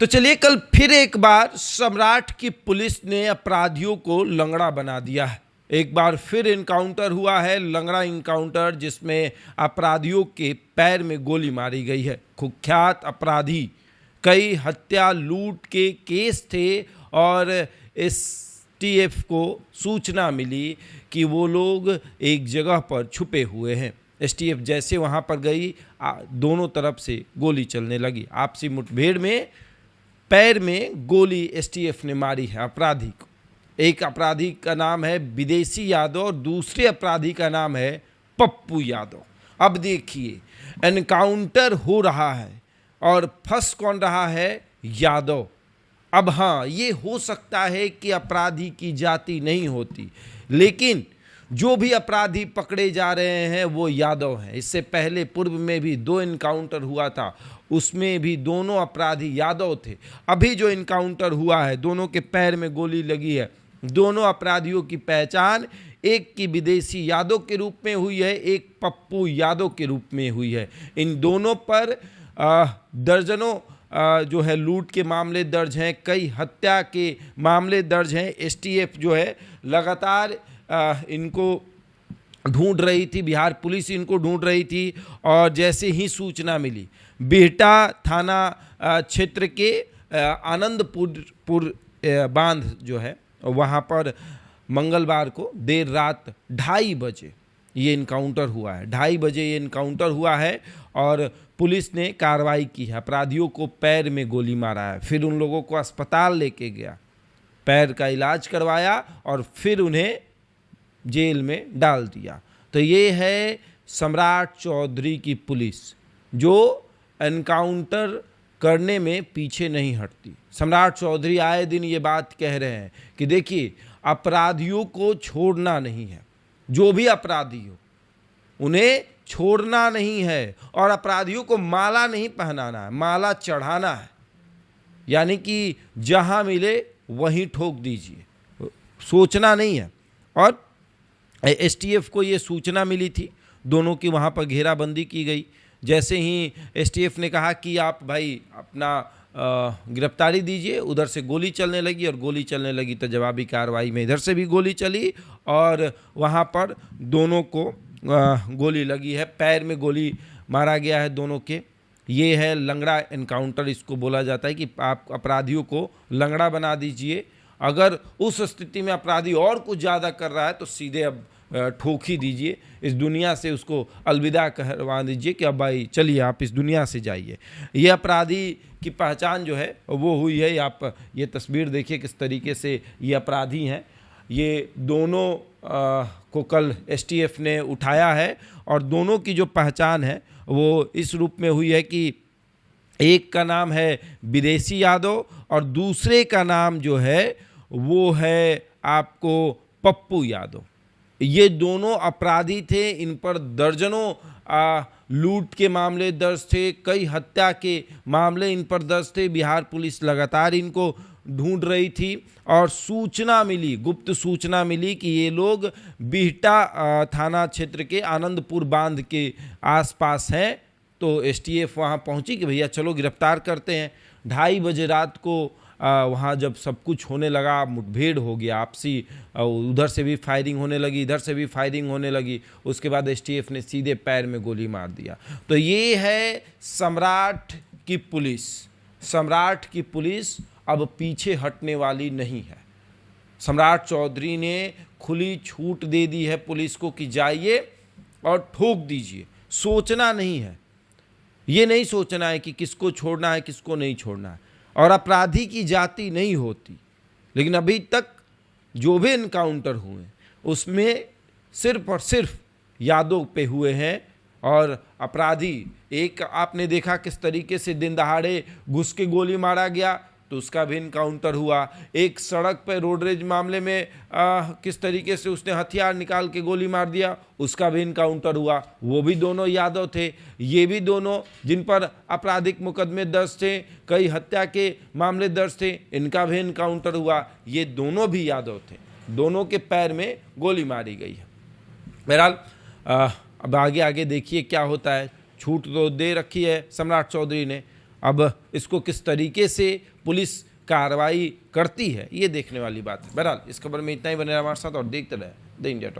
चलिए, कल फिर एक बार सम्राट की पुलिस ने अपराधियों को लंगड़ा बना दिया है। एक बार फिर इनकाउंटर हुआ है, लंगड़ा इनकाउंटर, जिसमें अपराधियों के पैर में गोली मारी गई है। कुख्यात अपराधी, कई हत्या लूट के केस थे और एसटीएफ को सूचना मिली कि वो लोग एक जगह पर छुपे हुए हैं। एसटीएफ जैसे वहाँ पर गई, दोनों तरफ से गोली चलने लगी। आपसी मुठभेड़ में पैर में गोली एसटीएफ ने मारी है अपराधी को। एक अपराधी का नाम है विदेशी यादव और दूसरे अपराधी का नाम है पप्पू यादव। अब देखिए, एनकाउंटर हो रहा है और फंस कौन रहा है? यादव। अब हाँ, ये हो सकता है कि अपराधी की जाति नहीं होती, लेकिन जो भी अपराधी पकड़े जा रहे हैं वो यादव हैं। इससे पहले पूर्व में भी 2 इनकाउंटर हुआ था, उसमें भी दोनों अपराधी यादव थे। अभी जो इनकाउंटर हुआ है, दोनों के पैर में गोली लगी है। दोनों अपराधियों की पहचान एक की विदेशी यादव के रूप में हुई है, एक पप्पू यादव के रूप में हुई है। इन दोनों पर दर्जनों जो है लूट के मामले दर्ज हैं, कई हत्या के मामले दर्ज हैं। एसटीएफ जो है लगातार इनको ढूंढ रही थी, बिहार पुलिस इनको ढूंढ रही थी। और जैसे ही सूचना मिली, बिहटा थाना क्षेत्र के आनंदपुर बांध जो है, वहाँ पर मंगलवार को देर रात 2:30 बजे ये इनकाउंटर हुआ है। 2:30 बजे ये इनकाउंटर हुआ है और पुलिस ने कार्रवाई की है। अपराधियों को पैर में गोली मारा है, फिर उन लोगों को अस्पताल लेके गया, पैर का इलाज करवाया और फिर उन्हें जेल में डाल दिया। तो ये है सम्राट चौधरी की पुलिस, जो एनकाउंटर करने में पीछे नहीं हटती। सम्राट चौधरी आए दिन ये बात कह रहे हैं कि देखिए, अपराधियों को छोड़ना नहीं है। जो भी अपराधी हो उन्हें छोड़ना नहीं है और अपराधियों को माला नहीं पहनाना है, माला चढ़ाना है। यानी कि जहां मिले वहीं ठोक दीजिए, सोचना नहीं है। और एसटीएफ को ये सूचना मिली थी, दोनों की वहाँ पर घेराबंदी की गई। जैसे ही एसटीएफ ने कहा कि आप भाई अपना गिरफ्तारी दीजिए, उधर से गोली चलने लगी और गोली चलने लगी तो जवाबी कार्रवाई में इधर से भी गोली चली और वहाँ पर दोनों को गोली लगी है। पैर में गोली मारा गया है दोनों के। ये है लंगड़ा एनकाउंटर, इसको बोला जाता है कि आप अपराधियों को लंगड़ा बना दीजिए। अगर उस स्थिति में अपराधी और कुछ ज़्यादा कर रहा है तो सीधे अब ठोक ही दीजिए, इस दुनिया से उसको अलविदा करवा दीजिए कि अब भाई चलिए आप इस दुनिया से जाइए। ये अपराधी की पहचान जो है वो हुई है। आप ये तस्वीर देखिए किस तरीके से ये अपराधी हैं। ये दोनों को कल एसटीएफ ने उठाया है और दोनों की जो पहचान है वो इस रूप में हुई है कि एक का नाम है विदेशी यादव और दूसरे का नाम जो है वो है आपको पप्पू यादव। ये दोनों अपराधी थे, इन पर दर्जनों लूट के मामले दर्ज थे, कई हत्या के मामले इन पर दर्ज थे। बिहार पुलिस लगातार इनको ढूंढ रही थी और सूचना मिली, गुप्त सूचना मिली कि ये लोग बिहटा थाना क्षेत्र के आनंदपुर बांध के आसपास हैं। तो एसटीएफ वहाँ पहुँची कि भैया चलो गिरफ्तार करते हैं। 2:30 बजे रात को वहाँ जब सब कुछ होने लगा, मुठभेड़ हो गया आपसी, उधर से भी फायरिंग होने लगी, इधर से भी फायरिंग होने लगी। उसके बाद एसटीएफ ने सीधे पैर में गोली मार दिया। तो ये है सम्राट की पुलिस। सम्राट की पुलिस अब पीछे हटने वाली नहीं है। सम्राट चौधरी ने खुली छूट दे दी है पुलिस को कि जाइए और ठोक दीजिए। सोचना नहीं है, ये नहीं सोचना है कि किसको छोड़ना है किसको नहीं छोड़ना है। और अपराधी की जाति नहीं होती, लेकिन अभी तक जो भी इनकाउंटर हुए उसमें सिर्फ और सिर्फ यादव पे हुए हैं। और अपराधी, एक आपने देखा किस तरीके से दिन दहाड़े घुस के गोली मारा गया, तो उसका भी इनकाउंटर हुआ। एक सड़क पर रोड रेज मामले में किस तरीके से उसने हथियार निकाल के गोली मार दिया, उसका भी इनकाउंटर हुआ। वो भी दोनों यादव थे। ये भी दोनों जिन पर आपराधिक मुकदमे दर्ज थे, कई हत्या के मामले दर्ज थे, इनका भी इनकाउंटर हुआ। ये दोनों भी यादव थे, दोनों के पैर में गोली मारी गई है। बहरहाल अब आगे आगे देखिए क्या होता है। छूट तो दे रखी है सम्राट चौधरी ने, अब इसको किस तरीके से पुलिस कार्रवाई करती है ये देखने वाली बात है। बहरहाल इस खबर में इतना ही, बने रहा हमारे साथ और देखते रहे द इंडिया टॉक।